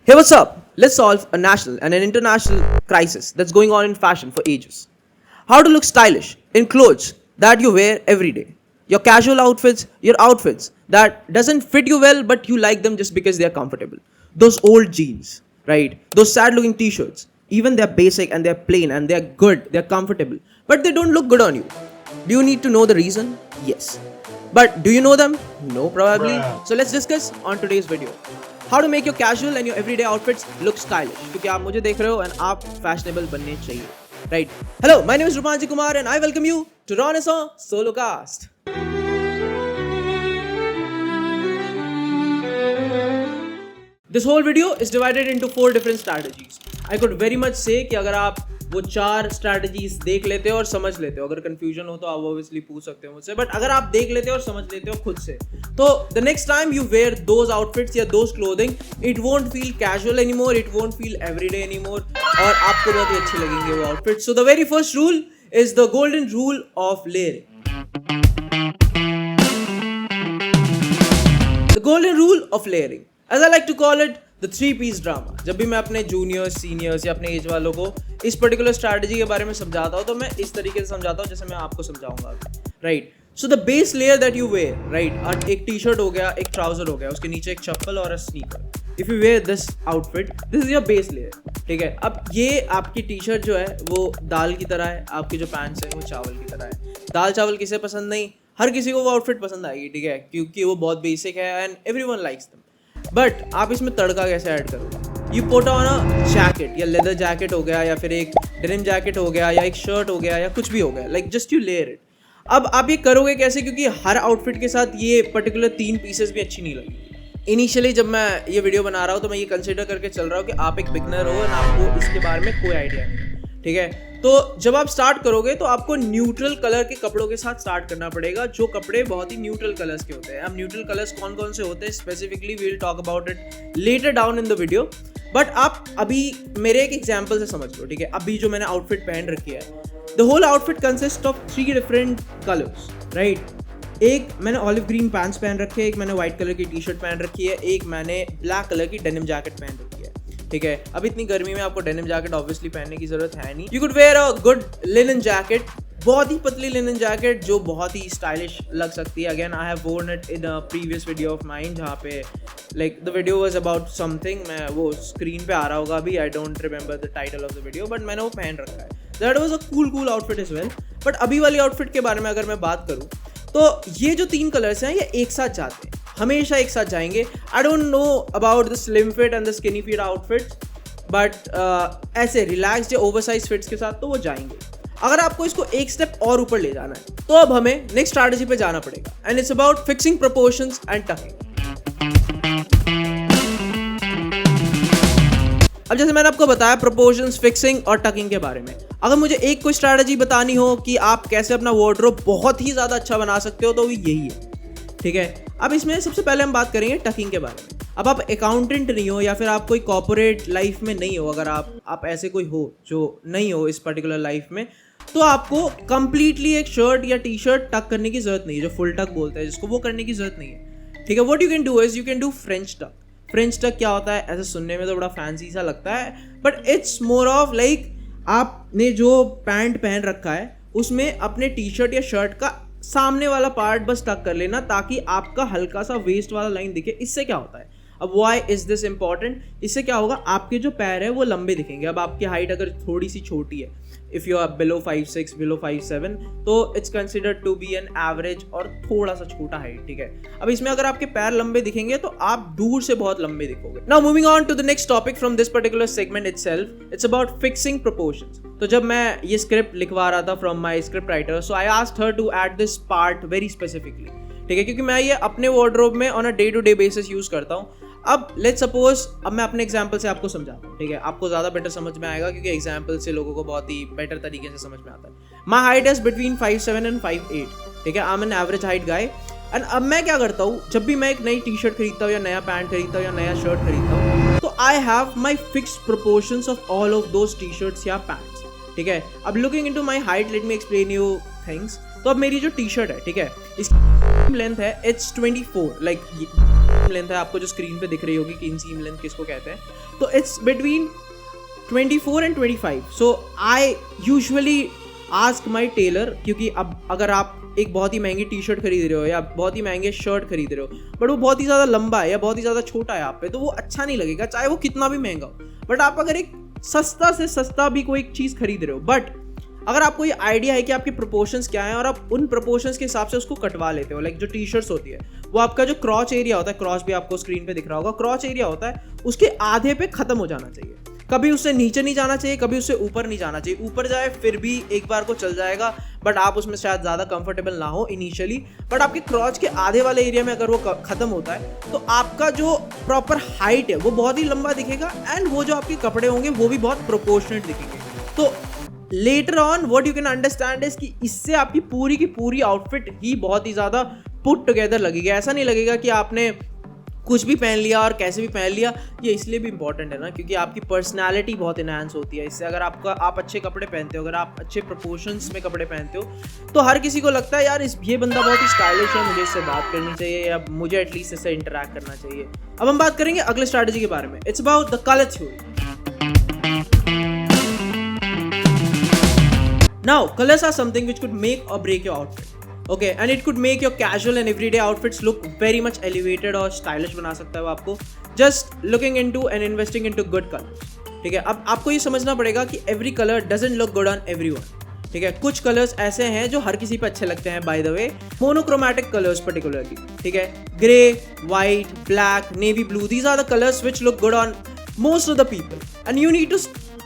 Hey, what's up? Let's solve a national and an international crisis that's going on in fashion for ages. How to look stylish in clothes that you wear every day. Your casual outfits, your outfits that doesn't fit you well but you like them just because they're comfortable. Those old jeans, right? Those sad looking t-shirts. Even they're basic and they're plain and they're good, they're comfortable, but they don't look good on you. Do you need to know the reason? Yes. But do you know them? No, probably. So let's discuss on today's video. How to make your casual and your everyday outfits look stylish. क्योंकि आप मुझे देख रहे हो and आप fashionable बनने चाहिए. Right? Hello, my name is Rupanji Kumar and I welcome you to Renaissance Solocast. This whole video is divided into 4 different strategies. I could very much say कि अगर आप वो 4 strategies देख लेते हो और समझ लेते हो, अगर confusion हो तो आप obviously पूछ सकते हो मुझसे, but अगर आप देख लेते हो और समझ लेते हो खुद से, तो the next time you wear those outfits या those clothing, it won't feel casual anymore, it won't feel everyday anymore, और आपको बहुत ही अच्छे लगेंगे वो outfits. So the very first rule is the golden rule of layering. The golden rule of layering. As I like to call it, the 3-piece drama. जब भी मैं अपने जूनियर्स, सीनियर्स या अपने एज वालों को इस पर्टिकुलर स्ट्रैटेजी के बारे में समझाता हूँ तो मैं इस तरीके से समझाता हूँ जैसे मैं आपको समझाऊंगा, right? So the base layer that you wear, right, एक टी शर्ट हो गया, एक ट्राउजर हो गया, उसके नीचे एक चप्पल और sneaker. If you wear this outfit, this is your base layer, ठीक है. अब ये आपकी टी शर्ट जो है वो दाल की तरह है, आपके जो पैंट्स हैं वो चावल की तरह है. दाल चावल किसे पसंद नहीं? हर किसी को वो आउटफिट पसंद आएगी, ठीक है, क्योंकि वो बहुत बेसिक है and everyone likes them. But आप इसमें तड़का कैसे ऐड करोगे? You put on a jacket, या लेदर जैकेट हो गया, या फिर एक डेनिम जैकेट हो गया, या एक शर्ट हो गया, या कुछ भी हो गया, like just you layer it. अब आप ये करोगे कैसे? क्योंकि हर आउटफिट के साथ ये पर्टिकुलर 3 पीसेस भी अच्छी नहीं लगी. इनिशियली जब मैं ये वीडियो बना रहा हूँ तो मैं ये कंसिडर करके चल रहा हूँ कि आप एक बिगनर हो और आपको इसके बारे में कोई आइडिया नहीं, ठीक है. तो जब आप स्टार्ट करोगे तो आपको न्यूट्रल कलर के कपड़ों के साथ स्टार्ट करना पड़ेगा, जो कपड़े बहुत ही न्यूट्रल कलर्स के होते हैं. अब न्यूट्रल कलर्स कौन कौन से होते हैं specifically we will talk about it later down in the video. But आप अभी मेरे एक एग्जांपल से समझ लो, ठीक है. अभी जो मैंने आउटफिट पहन रखी है, the whole outfit consist of 3 different colours, right. एक मैंने ऑलिव ग्रीन पैंट्स पहन रखे हैं, एक मैंने व्हाइट कलर की टी शर्ट पहन रखी है, एक मैंने ब्लैक कलर की डेनिम जैकेट पहन रखी है, ठीक है. अब इतनी गर्मी में आपको डेनिम जैकेट ऑब्वियसली पहनने की जरूरत है नहीं. You could wear a good linen jacket, बहुत ही पतली लिनन जैकेट जो बहुत ही स्टाइलिश लग सकती है. Again I have worn it in a previous video of mine जहाँ पे like the video was about something, मैं वो स्क्रीन पे आ रहा होगा अभी, I don't remember the title of the video, but मैंने वो पहन रखा है. That was a cool outfit as well. But अभी वाली आउटफिट के बारे में अगर मैं बात करूँ तो ये जो 3 कलर्स हैं ये एक साथ जाते हैं, हमेशा एक साथ जाएंगे. I don't know about the slim fit and the skinny fit outfits, but ऐसे रिलैक्स्ड या ओवरसाइज फिट्स के साथ तो वो जाएंगे. अगर आपको इसको एक स्टेप और ऊपर ले जाना है तो अब हमें नेक्स्ट स्ट्रैटेजी पे जाना पड़ेगा and it's about fixing proportions and talking. अब जैसे मैंने आपको बताया प्रोपोर्शंस, फिक्सिंग और टकिंग के बारे में, अगर मुझे एक कोई स्ट्रैटेजी बतानी हो कि आप कैसे अपना वार्डरोब बहुत ही ज़्यादा अच्छा बना सकते हो तो वो यही है, ठीक है. अब इसमें सबसे पहले हम बात करेंगे टकिंग के बारे में. अब आप अकाउंटेंट नहीं हो या फिर आप कोई कॉर्पोरेट लाइफ में नहीं हो, अगर आप ऐसे कोई हो जो नहीं हो इस पर्टिकुलर लाइफ में, तो आपको कंप्लीटली एक शर्ट या टी शर्ट टक करने की जरूरत नहीं है, जो फुल टक बोलते हैं जिसको, वो करने की जरूरत नहीं है, ठीक है. What you can do is you can do French टक. फ्रेंच टक क्या होता है? ऐसे सुनने में तो बड़ा फैंसी सा लगता है, but it's more of like आपने जो पैंट पहन रखा है उसमें अपने टी शर्ट या शर्ट का सामने वाला पार्ट बस टक कर लेना ताकि आपका हल्का सा वेस्ट वाला लाइन दिखे. इससे क्या होता है? अब व्हाई इज दिस इंपॉर्टेंट? इससे क्या होगा, आपके जो पैर है वो लंबे दिखेंगे. अब आपकी हाइट अगर थोड़ी सी छोटी है, if you are below 5'6", below 5'7", तो it's considered to be an average और थोड़ा सा छोटा हाइट, ठीक है. अब इसमें अगर आपके पैर लंबे दिखेंगे तो आप दूर से बहुत लंबे दिखोगे. Now moving on to the next topic from this particular segment itself, it's about fixing proportions. तो जब मैं ये स्क्रिप्ट लिखवा रहा था from my script writer, so I asked her to add this part very specifically, ठीक है, क्योंकि मैं ये अपने वार्डरोब में on a day to day basis use करता हूँ. अब लेट्स सपोज, अब मैं अपने एग्जाम्पल से आपको समझाता हूँ, ठीक है. आपको ज़्यादा बेटर समझ में आएगा क्योंकि एग्जाम्पल से लोगों को बहुत ही बेटर तरीके से समझ में आता है. My height is between 5'7" and 5'8", ठीक है. I am an average height guy. And अब मैं क्या करता हूँ, जब भी मैं एक नई टी शर्ट खरीदता हूँ या नया पैंट खरीदता हूँ या नया शर्ट खरीदता हूँ, तो I have my fixed proportions of all of those T shirts या पैंट्स, ठीक है. अब looking into my height, let me explain you things. तो अब मेरी जो टी शर्ट है, ठीक है, इसकी लेंथ है इट्स 24, लाइक सीम लेंथ है, आपको जो स्क्रीन पे दिख रही होगी कि इन सीम लेंथ किसको कहते हैं, तो it's between 24 and 25. So I usually ask my tailor, क्योंकि अब अगर आप एक बहुत ही महंगी टी शर्ट खरीद रहे हो या बहुत ही महंगे शर्ट खरीद रहे हो बट वो बहुत ही ज़्यादा लंबा है या बहुत ही ज़्यादा छोटा है आप पे, तो वो अच्छा नहीं लगेगा चाहे वो कितना भी महंगा हो। बट आप अगर एक सस्ता से सस्ता भी कोई चीज़ खरीद रहे हो, बट अगर आपको ये आइडिया है कि आपके प्रोपोर्शंस क्या हैं और आप उन प्रोपोर्शंस के हिसाब से उसको कटवा लेते हो, लाइक जो टी शर्ट्स होती है वो आपका जो क्रॉच एरिया होता है, क्रॉच भी आपको स्क्रीन पे दिख रहा होगा, क्रॉच एरिया होता है उसके आधे पे खत्म हो जाना चाहिए, कभी उससे नीचे नहीं जाना चाहिए, कभी उससे ऊपर नहीं जाना चाहिए। ऊपर जाए फिर भी एक बार को चल जाएगा बट आप उसमें शायद ज़्यादा कंफर्टेबल ना हो इनिशियली, बट आपके क्रॉच के आधे वाले एरिया में अगर वो खत्म होता है तो आपका जो प्रॉपर हाइट है वो बहुत ही लंबा दिखेगा एंड वो जो आपके कपड़े होंगे वो भी बहुत प्रोपोर्शनेट दिखेंगे। तो later on what you can understand is कि इससे आपकी पूरी की पूरी आउटफिट ही बहुत ही ज़्यादा पुट टुगेदर लगेगी। ऐसा नहीं लगेगा कि आपने कुछ भी पहन लिया और कैसे भी पहन लिया। ये इसलिए भी इंपॉर्टेंट है ना क्योंकि आपकी पर्सनालिटी बहुत इनहांस होती है इससे। अगर आप अच्छे कपड़े पहनते हो, अगर आप अच्छे प्रोपोर्शंस में कपड़े पहनते हो तो हर किसी को लगता है यार ये बंदा बहुत ही स्टाइलिश है, मुझे इससे बात करनी चाहिए या मुझे एटलीस्ट इससे इंटरैक्ट करना चाहिए। अब हम बात करेंगे अगले स्ट्रैटेजी के बारे में। It's about the colour theory. Now, colors are something which could make or break your outfit. Okay, and it could make your casual and everyday outfits look very much elevated और stylish बना सकता है वो आपको, just looking into and investing into good colors. ठीक है, अब आपको ये समझना पड़ेगा कि every color doesn't look good on everyone. ठीक है, कुछ कलर्स ऐसे हैं जो हर किसी पे अच्छे लगते हैं। By the way, monochromatic colours particularly, ठीक है, grey, white, black, navy blue, these are the colours which look good on most of the people and you need to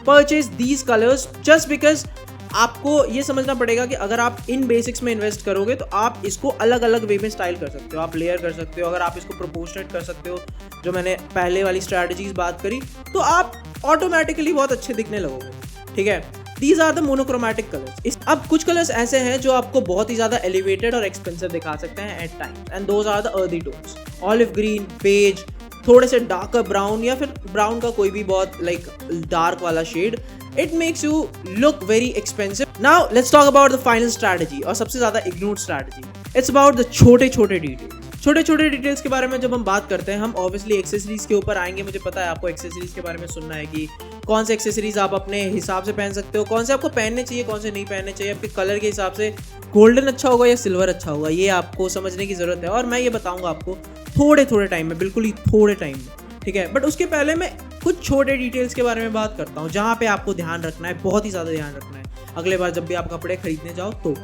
purchase these colours just because आपको ये समझना पड़ेगा कि अगर आप इन basics में इन्वेस्ट करोगे तो आप इसको अलग अलग वे में स्टाइल कर सकते हो, आप लेयर कर सकते हो, अगर आप इसको प्रोपोर्शनेट कर सकते हो जो मैंने पहले वाली स्ट्रैटेजीज बात करी, तो आप ऑटोमेटिकली बहुत अच्छे दिखने लगोगे। ठीक है, these are the monochromatic colours. अब कुछ कलर्स ऐसे हैं जो आपको बहुत ही ज़्यादा एलिवेटेड और एक्सपेंसिव दिखा सकते हैं at times and those are the earthy tones, olive green, beige, थोड़े से डार्कर ब्राउन या फिर ब्राउन का कोई भी बहुत लाइक डार्क वाला shade. It makes you look very expensive. Now let's talk about the final strategy और सबसे ज़्यादा ignored strategy. It's about the छोटे छोटे details. छोटे छोटे डिटेल्स के बारे में जब हम बात करते हैं, हम ऑब्वियसली एक्सेसरीज के ऊपर आएंगे। मुझे पता है आपको एक्सेसरीज के बारे में सुनना है कि कौन से एक्सेसरीज आप अपने हिसाब से पहन सकते हो, कौन से आपको पहनने चाहिए, कौन से नहीं पहनने चाहिए, आपके कलर के हिसाब से गोल्डन अच्छा होगा या सिल्वर अच्छा होगा, ये आपको समझने की ज़रूरत है और मैं ये बताऊँगा आपको थोड़े थोड़े टाइम में, बिल्कुल ही थोड़े टाइम में। ठीक है, बट उसके पहले मैं कुछ छोटे डिटेल्स के बारे में बात करता हूँ जहाँ पे आपको ध्यान रखना है, बहुत ही ज़्यादा ध्यान रखना है अगले बार जब भी आप कपड़े खरीदने जाओ तो।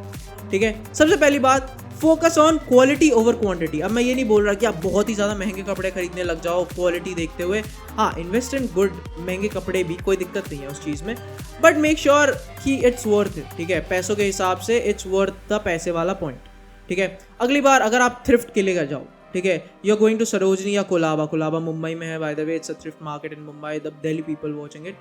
ठीक है, सबसे पहली बात, focus on quality over quantity. अब मैं ये नहीं बोल रहा कि आप बहुत ही ज़्यादा महंगे कपड़े खरीदने लग जाओ क्वालिटी देखते हुए। हाँ, इन्वेस्ट इन गुड, महंगे कपड़े भी, कोई दिक्कत नहीं है उस चीज़ में, बट मेक श्योर कि इट्स वर्थ इट। ठीक है, पैसों के हिसाब से इट्स वर्थ द पैसे वाला पॉइंट। ठीक है, अगली बार अगर आप थ्रिफ्ट के लिए जाओ, ठीक है, you are going to Sarojini या कोलाबा मुंबई में है, by the way it's a thrift market in Mumbai, the Delhi people watching it.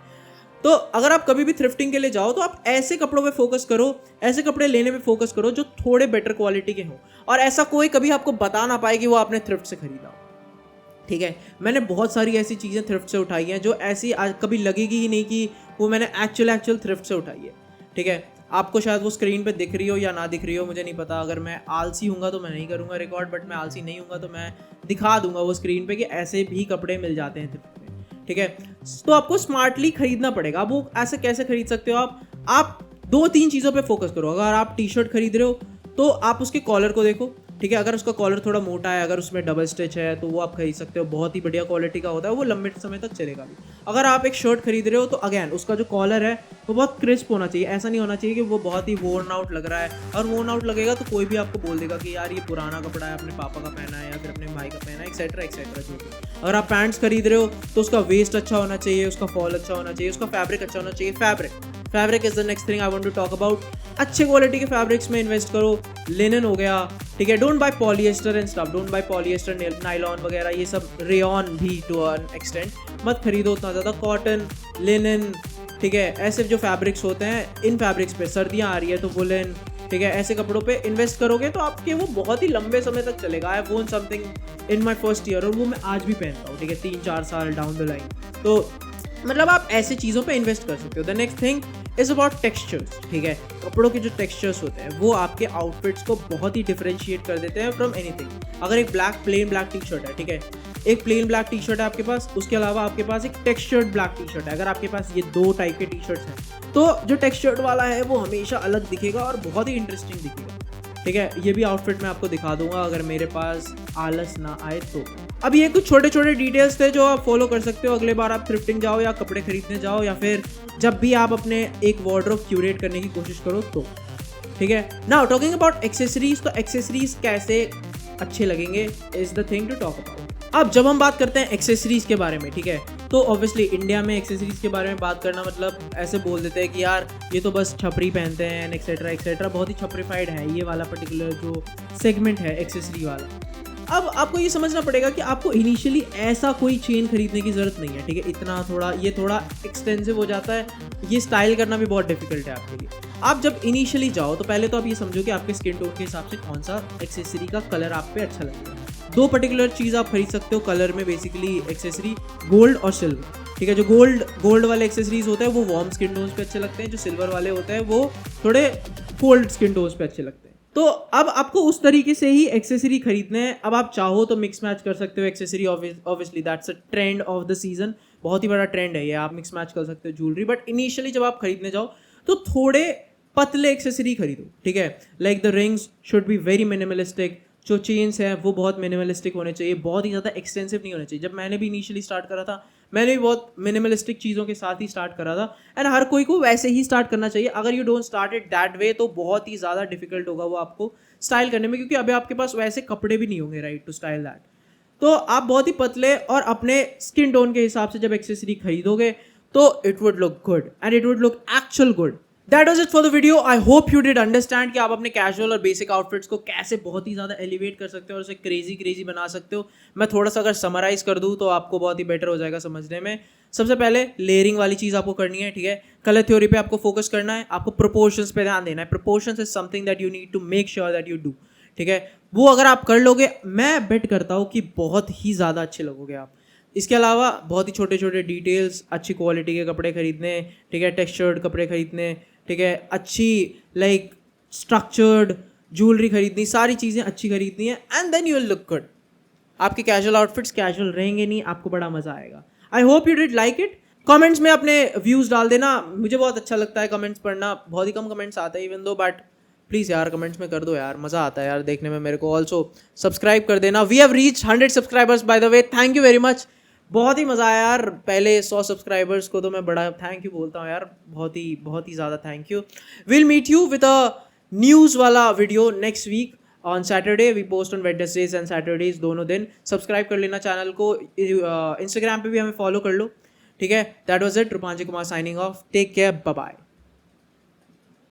तो अगर आप कभी भी थ्रिफ्टिंग के लिए जाओ तो आप ऐसे कपड़ों पे फोकस करो, ऐसे कपड़े लेने पे फोकस करो जो थोड़े बेटर क्वालिटी के हों और ऐसा कोई कभी आपको बता ना पाए कि वो आपने थ्रिफ्ट से खरीदा हो। ठीक है, मैंने बहुत सारी ऐसी चीज़ें थ्रिफ्ट से उठाई हैं जो ऐसी आज कभी लगेगी ही नहीं कि वो मैंने एक्चुअल थ्रिफ्ट से उठाई है। ठीक है, आपको शायद वो स्क्रीन पे दिख रही हो या ना दिख रही हो, मुझे नहीं पता। अगर मैं आलसी हूँगा तो मैं नहीं करूँगा रिकॉर्ड, बट मैं आलसी नहीं हूँगा तो मैं दिखा दूंगा वो स्क्रीन पे कि ऐसे भी कपड़े मिल जाते हैं थ्रिफ्ट में। ठीक है, तो आपको स्मार्टली खरीदना पड़ेगा। अब वो ऐसे कैसे खरीद सकते हो आप 2-3 चीज़ों पे फोकस करो। अगर आप टी शर्ट खरीद रहे हो तो आप उसके कॉलर को देखो। ठीक है, अगर उसका कॉलर थोड़ा मोटा है, अगर उसमें डबल स्टिच है तो वो आप खरीद सकते हो, बहुत ही बढ़िया क्वालिटी का होता है, वो लंबे समय तक चलेगा भी। अगर आप एक शर्ट खरीद रहे हो तो अगेन उसका जो कॉलर है वो बहुत क्रिस्प होना चाहिए, ऐसा नहीं होना चाहिए कि वो बहुत ही वोर्न आउट लग रहा है। और वोर्न आउट लगेगा तो कोई भी आपको बोल देगा कि यार ये पुराना कपड़ा है, अपने पापा का पहना है या फिर अपने भाई का पहना है, एक्सेट्रा एक्सेट्रा जो भी। अगर आप पैंट्स खरीद रहे हो तो उसका वेस्ट अच्छा होना चाहिए, उसका फॉल अच्छा होना चाहिए, उसका फैब्रिक अच्छा होना चाहिए। Fabric is the next thing I want to talk about. अच्छे क्वालिटी के फैब्रिक्स में इन्वेस्ट करो। लिनन हो गया, ठीक है, don't buy polyester and stuff, don't buy polyester, nylon वगैरह, ये सब रेयॉन भी टू एन एक्सटेंट मत खरीदो उतना ज़्यादा। कॉटन, लिनन, ठीक है, ऐसे जो फैब्रिक्स होते हैं, इन फैब्रिक्स पे सर्दियाँ आ रही है तो वुलन, ठीक है, ऐसे कपड़ों पे इन्वेस्ट करोगे तो आपके वो बहुत ही लंबे समय तक चलेगा। आई have worn something in my first year और वो मैं आज भी पहनता हूँ। ठीक है, 3-4 साल डाउन द लाइन। तो मतलब आप ऐसे चीज़ों पे इन्वेस्ट कर सकते हो। The next thing is about textures. ठीक है, कपड़ों के जो टेक्सचर्स होते हैं वो आपके आउटफिट्स को बहुत ही डिफरेंशिएट कर देते हैं फ्रॉम एनीथिंग। अगर एक प्लेन ब्लैक टी शर्ट है, ठीक है, एक प्लेन ब्लैक टी शर्ट है आपके पास, उसके अलावा आपके पास एक टेक्सचर्ड ब्लैक टी शर्ट है। अगर आपके पास ये 2 टाइप के टी शर्ट्स हैं तो जो टेक्सचर्ड वाला है वो हमेशा अलग दिखेगा और बहुत ही इंटरेस्टिंग दिखेगा, ठीक है। ये भी आउटफिट मैं आपको दिखा दूंगा अगर मेरे पास आलस ना आए तो। अब ये कुछ छोटे छोटे डिटेल्स थे जो आप फॉलो कर सकते हो अगले बार आप थ्रिफ्टिंग जाओ या कपड़े खरीदने जाओ या फिर जब भी आप अपने एक वार्डरोब क्यूरेट करने की कोशिश करो तो, ठीक है। नाउ टॉकिंग अबाउट एक्सेसरीज, तो एक्सेसरीज कैसे अच्छे लगेंगे is the thing to talk about. अब जब हम बात करते हैं एक्सेसरीज के बारे में, ठीक है, तो ऑब्वियसली इंडिया में एक्सेसरीज के बारे में बात करना मतलब ऐसे बोल देते हैं कि यार ये तो बस छपरी पहनते हैं एक्सेट्रा एक्सेट्रा, बहुत ही छपरीफाइड है ये वाला पर्टिकुलर जो सेगमेंट है एक्सेसरी वाला। अब आपको ये समझना पड़ेगा कि आपको इनिशियली ऐसा कोई चेन खरीदने की ज़रूरत नहीं है, ठीक है। इतना थोड़ा एक्सटेंसिव हो जाता है, ये स्टाइल करना भी बहुत डिफिकल्ट है आपके लिए। आप जब इनिशियली जाओ तो पहले तो आप ये समझो कि आपके स्किन टोन के हिसाब से कौन सा एक्सेसरी का कलर आप पे अच्छा लगेगा। 2 पर्टिकुलर चीज़ आप खरीद सकते हो कलर में बेसिकली एक्सेसरी, गोल्ड और सिल्वर, ठीक है। जो गोल्ड वाले एक्सेसरीज होते हैं वो वार्म स्किन टोन्स पे अच्छे लगते हैं, जो सिल्वर वाले होते हैं वो थोड़े कोल्ड स्किन टोन्स पे अच्छे लगते हैं। तो अब आपको उस तरीके से ही एक्सेसरी खरीदने हैं। अब आप चाहो तो मिक्स मैच कर सकते हो accessory, obviously that's a trend of the season, बहुत ही बड़ा ट्रेंड है ये, आप मिक्स मैच कर सकते हो ज्वेलरी। बट इनिशियली जब आप खरीदने जाओ तो थोड़े पतले एक्सेसरी खरीदो, ठीक है। Like the rings should be very minimalistic, जो चेन्स हैं वो बहुत मिनिमलिस्टिक होने चाहिए, बहुत ही ज़्यादा एक्सटेंसिव नहीं होने चाहिए। जब मैंने भी इनिशियली स्टार्ट करा था मैंने भी बहुत मिनिमलिस्टिक चीज़ों के साथ ही स्टार्ट करा था, एंड हर कोई को वैसे ही स्टार्ट करना चाहिए। अगर you don't start it that way तो बहुत ही ज़्यादा डिफिकल्ट होगा वो आपको स्टाइल करने में, क्योंकि अभी आपके पास वैसे कपड़े भी नहीं होंगे राइट टू स्टाइल दैट। तो आप बहुत ही पतले और अपने स्किन टोन के हिसाब से जब एक्सेसरी खरीदोगे तो it would look good and it would look actual good. That was it for the video. I hope you did understand कि आप अपने कैजुअल और बेसिक आउटफिट्स को कैसे बहुत ही ज़्यादा एलिवेट कर सकते हो और उसे क्रेजी बना सकते हो। मैं थोड़ा सा अगर समराइज कर दूँ तो आपको बहुत ही बेटर हो जाएगा समझने में। सबसे पहले लेयरिंग वाली चीज़ आपको करनी है, ठीक है। कलर थ्योरी पे आपको फोकस करना है, आपको प्रोपोर्शंस पे ध्यान देना है। Proportions is something that you need to make sure that you do, ठीक है। वो अगर आप कर लोगे मैं बेट करता हूँ कि बहुत ही ज़्यादा अच्छे लगोगे आप। इसके अलावा बहुत ही छोटे छोटे डिटेल्स, अच्छी क्वालिटी के कपड़े खरीदने, ठीक है, टेक्सचर्ड कपड़े खरीदने, ठीक है, अच्छी लाइक स्ट्रक्चर्ड ज्वेलरी खरीदनी, सारी चीज़ें अच्छी खरीदनी है and then you will look good. आपके कैजुअल आउटफिट्स कैजुअल रहेंगे नहीं, आपको बड़ा मज़ा आएगा। I hope you did like it. Comments में अपने व्यूज़ डाल देना, मुझे बहुत अच्छा लगता है कमेंट्स पढ़ना, बहुत ही कम कमेंट्स आते हैं इवन दो, बट प्लीज़ यार कमेंट्स में कर दो यार, मज़ा आता है यार देखने में मेरे को। ऑल्सो सब्सक्राइब कर देना। We have reach 100 subscribers by the way, thank you very much. बहुत ही मज़ा आया यार, पहले 100 सब्सक्राइबर्स को तो मैं बड़ा थैंक यू बोलता हूँ यार, बहुत ही ज़्यादा thank you. Will meet you with a news वाला video next week on Saturday. We post on Wednesdays and Saturdays, दोनों दिन। सब्सक्राइब कर लेना चैनल को, इंस्टाग्राम पे भी हमें फॉलो कर लो, ठीक है। That was it, Rupanjay Kumar signing off, take care, bye bye.